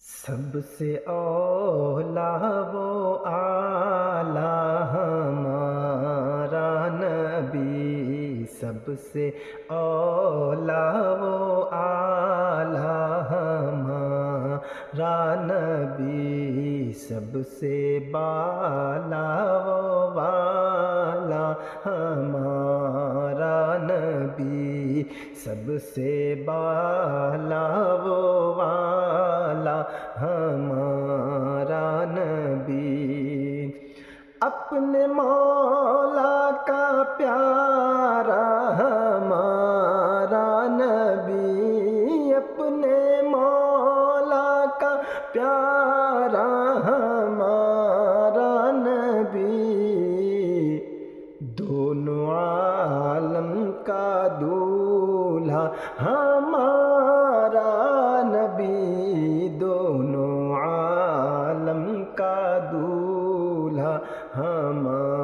سب سے اولا وہ اعلیٰ ہمارا نبی، سب سے اولا وہ اعلیٰ ہمارا نبی، سب سے بالا وہ والا ہمارا نبی، سب سے بالا وہ والا ہمارا نبی، اپنے مولا کا پیارا ہمارا نبی، اپنے مولا کا پیارا ہمارا نبی، دونوں عالم کا دولہا ہمارا نبی، دونوں عالم کا دولہا ہمارا